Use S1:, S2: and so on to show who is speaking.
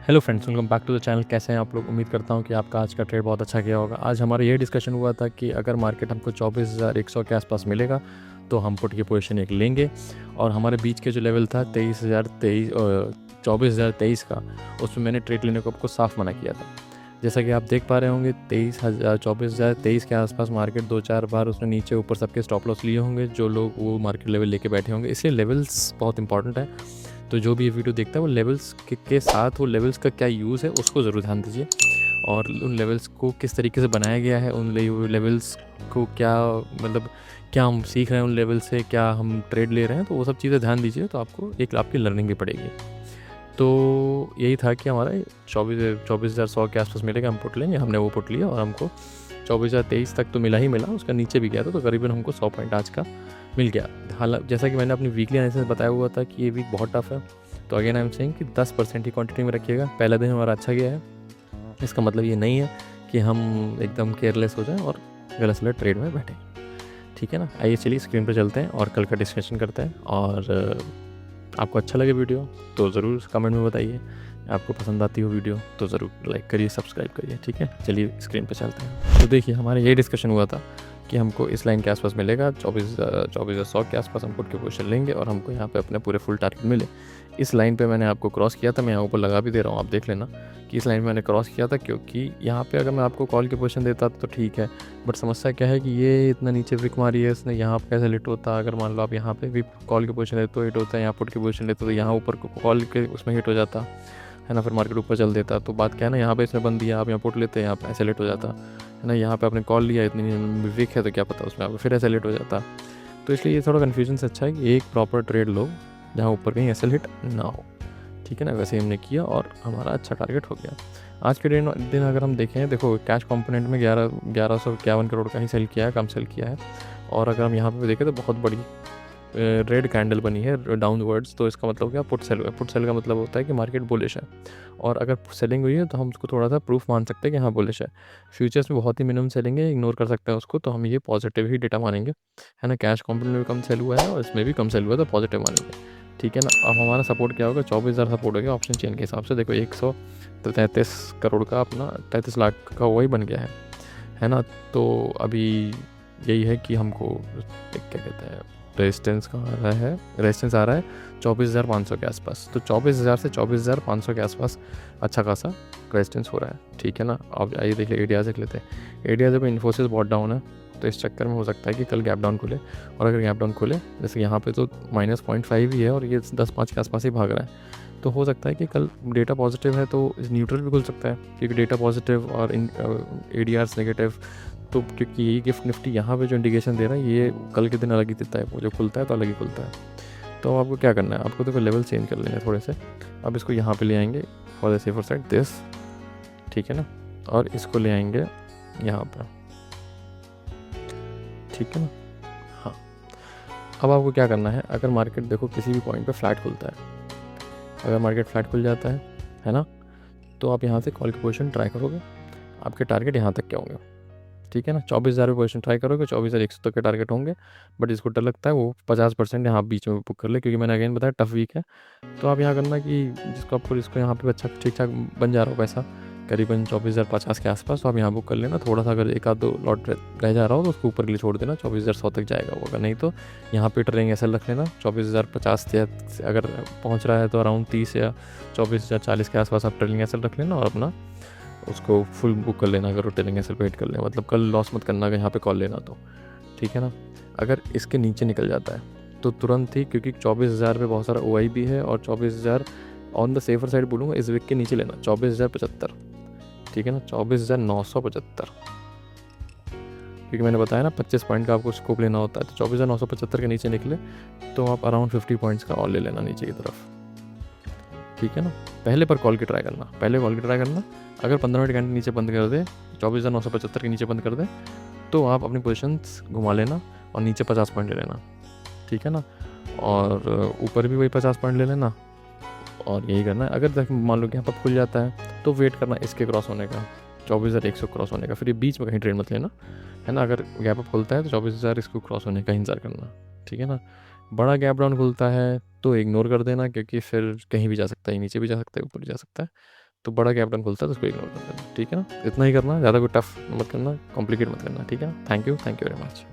S1: Hello friends, welcome back to the channel. कैसे हैं आप लोग? उम्मीद करता हूं कि आपका आज का ट्रेड बहुत अच्छा गया होगा। आज हमारा ये डिस्कशन हुआ था कि अगर मार्केट हमको 24,100 के आसपास मिलेगा तो हम पुट की पोजीशन एक लेंगे, और हमारे बीच के जो लेवल था 24,023 का, उसमें मैंने ट्रेड लेने को आपको साफ मना किया था। जैसा कि आप देख पा रहे होंगे 24,023 के आसपास मार्केट 2-4 बार उसने नीचे ऊपर सबके स्टॉप लॉस लिए होंगे, जो लोग वो मार्केट लेवल लेके बैठे होंगे। इसलिए लेवल्स बहुत इंपॉर्टेंट है। तो जो भी ये वीडियो देखता है वो लेवल्स के साथ वो लेवल्स का क्या यूज़ है उसको ज़रूर ध्यान दीजिए, और उन लेवल्स को किस तरीके से बनाया गया है, उन लेवल्स को क्या मतलब क्या हम सीख रहे हैं उन लेवल से, क्या हम ट्रेड ले रहे हैं, तो वो सब चीज़ें ध्यान दीजिए। तो आपको एक आपकी लर्निंग भी पड़ेगी। तो यही था कि हमारा 24,100 के आसपास मिलेगा, हम पुट लेंगे। हमने वो पुट लिया और हमको 24,023 तक तो मिला ही मिला, उसका नीचे भी गया था, तो करीबन हमको 100 पॉइंट आज का मिल गया। हालांकि जैसा कि मैंने अपनी वीकली एनालिसिस बताया हुआ था कि ये वीक बहुत टफ है, तो अगेन आई एम सेइंग कि 10% ही क्वांटिटी में रखिएगा। पहला दिन हमारा अच्छा गया है, इसका मतलब ये नहीं है कि हम एकदम केयरलेस हो जाएं और गलत सलत ट्रेड में बैठें। ठीक है ना? आइए चलिए स्क्रीन पर चलते हैं और कल का डिस्कशन करते हैं। और आपको अच्छा लगे वीडियो तो ज़रूर कमेंट में बताइए। आपको पसंद आती हो वीडियो तो ज़रूर लाइक करिए, सब्सक्राइब करिए। ठीक है, चलिए स्क्रीन पर चलते हैं। तो देखिए, हमारा यही डिस्कशन हुआ था कि हमको इस लाइन के आसपास मिलेगा, 24,100 के आसपास हम पुट की पोजीशन लेंगे और हमको यहाँ पे अपने पूरे फुल टारगेट मिले। इस लाइन पे मैंने आपको क्रॉस किया था, मैं यहाँ ऊपर लगा भी दे रहा हूँ, आप देख लेना कि इस लाइन में मैंने क्रॉस किया था, क्योंकि यहाँ पे अगर मैं आपको कॉल की पोजीशन देता तो ठीक है, बट समस्या क्या है कि ये इतना नीचे विक मारी है इसने, यहाँ पे कैसे लिट होता। अगर मान लो आप यहाँ पे भी कॉल की पोजीशन लेते तो हिट होता है, यहाँ पुट की पोजीशन लेते तो यहाँ ऊपर कॉल के उसमें हिट हो जाता है ना, फिर मार्केट ऊपर चल देता। तो बात क्या है ना, यहाँ पे इसने बंद दिया, आप यहाँ पुट लेते, यहाँ पे ऐसे लेट हो जाता है ना। यहाँ पे आपने कॉल लिया, इतनी वीक है तो क्या पता उसमें आपको फिर ऐसे लेट हो जाता। तो इसलिए ये थोड़ा कन्फ्यूजन से अच्छा है कि एक प्रॉपर ट्रेड लो जहाँ ऊपर कहीं ऐसे हिट ना हो। ठीक है ना? वैसे ही हमने किया और हमारा अच्छा टारगेट हो गया। आज के दिन अगर हम देखें, देखो कैश कंपोनेंट में 1151 करोड़ का ही सेल किया है, कम सेल किया है। और अगर हम यहाँ पे देखें तो बहुत बड़ी रेड कैंडल बनी है डाउनवर्ड्स, तो इसका मतलब क्या? पुट सेल हुआ है। पुट सेल का मतलब होता है कि मार्केट बुलिश है, और अगर सेलिंग हुई है तो हम उसको थोड़ा सा प्रूफ मान सकते हैं कि हाँ बुलिश है। फ्यूचर्स में बहुत ही मिनिमम सेलिंग है, इग्नोर कर सकते हैं उसको, तो हम ये पॉजिटिव ही डेटा मानेंगे, है ना। कैश कंपोनेंट में भी कम सेल हुआ है और इसमें भी कम सेल हुआ है, तो पॉजिटिव मानेंगे। ठीक है ना? अब हमारा सपोर्ट क्या होगा? 24,000 सपोर्ट हो गया ऑप्शन चेन के हिसाब से। देखो 133 करोड़ का अपना 33 लाख का वही बन गया है ना। तो अभी यही है कि हमको क्या कहते हैं, रेजिस्टेंस कहाँ आ रहा है? रेजिस्टेंस आ रहा है 24,500 के आसपास। तो 24,000 से 24,500 के आसपास अच्छा खासा रेजिस्टेंस हो रहा है। ठीक है ना? अब आइए देख ले, एडिया देख लेते हैं। एडिया जब इन्फोसिस बहुत डाउन है, तो इस चक्कर में हो सकता है कि कल गैप डाउन खुले, और अगर गैप डाउन खुले, जैसे यहाँ पे तो -0.5 ही है और ये 10.5 के आसपास ही भाग रहा है, तो हो सकता है कि कल डेटा पॉजिटिव है तो न्यूट्रल भी खुल सकता है, क्योंकि डेटा पॉजिटिव और ADRs नेगेटिव। तो क्योंकि ये गिफ्ट निफ्टी यहाँ पे जो इंडिकेशन दे रहा है, ये कल के दिन अलग ही देता है, वो जो खुलता है तो अलग ही खुलता है। तो आपको क्या करना है? आपको तो लेवल चेंज कर लेना है थोड़े से। अब इसको यहाँ पे ले आएंगे for the safer side this, ठीक है ना, और इसको ले आएंगे यहाँ पर। ठीक है ना? हाँ, अब आपको क्या करना है? अगर मार्केट देखो किसी भी पॉइंट पे फ्लैट खुलता है, अगर मार्केट फ्लैट खुल जाता है ना, तो आप यहाँ से कॉल की पोजीशन ट्राई करोगे। आपके टारगेट यहाँ तक क्या होंगे? ठीक है ना? 24,000 पोजीशन ट्राई करोगे, 24,100 तक के टारगेट होंगे। बट इसको डर लगता है वो 50% यहाँ बीच में बुक कर ले, क्योंकि मैंने अगेन बताया टफ वीक है। तो आप यहाँ करना कि जिसको यहाँ पे अच्छा ठीक ठाक बन जा रहा हो पैसा, करीबन 24,050 के आसपास, तो आप यहाँ बुक कर लेना। थोड़ा सा अगर एक आध दो लॉट रह जा रहा हो तो उसको ऊपर के लिए छोड़ देना, 24,100 तक जाएगा वो। अगर नहीं तो यहाँ पे ट्रेडिंग ऐसा रख लेना, 24,050 से अगर पहुँच रहा है तो अराउंड 30 या 24,040 के आसपास आप ट्रेडिंग ऐसा रख लेना, और अपना उसको फुल बुक कर लेना। अगर वो ट्रेलिंग एसएल पे हिट कर ले, मतलब कल लॉस मत करना अगर यहाँ पे कॉल लेना तो। ठीक है ना? अगर इसके नीचे निकल जाता है तो तुरंत ही, क्योंकि 24,000 पे बहुत सारा OI भी है, और 24,000 ऑन द सेफर साइड बोलूँगा इस वीक के नीचे लेना, 24,075। ठीक है ना? 24,975, क्योंकि मैंने बताया ना 25 पॉइंट का आपको स्कोप लेना होता है। तो 24,975 के नीचे निकले तो आप अराउंड 50 पॉइंट्स का और ले लेना नीचे की तरफ। ठीक है ना? पहले पर कॉल की ट्राई करना। अगर 15 मिनट घंटे नीचे बंद कर दे, 24,975 के नीचे बंद कर दे, तो आप अपनी पोजीशंस घुमा लेना और नीचे 50 पॉइंट ले लेना। ठीक है ना? और ऊपर भी वही 50 पॉइंट ले लेना, और यही करना है। अगर मान लो कि यहाँ पर खुल जाता है तो वेट करना इसके क्रॉस होने का, 24,100 क्रॉस होने का, फिर ये बीच में कहीं ट्रेड मत लेना, है ना। अगर गैप अप खुलता है तो 24,000 इसको क्रॉस होने का इंतजार करना। ठीक है ना? बड़ा गैप डाउन खुलता है तो इग्नोर कर देना, क्योंकि फिर कहीं भी जा सकता है, नीचे भी जा सकता है, ऊपर भी जा सकता है। तो बड़ा कैपिटल खुलता है तो उसको इग्नोर कर देना, ठीक है ना। इतना ही करना, ज़्यादा कोई टफ मत करना, कॉम्प्लिकेट मत करना, ठीक है। Thank you very much.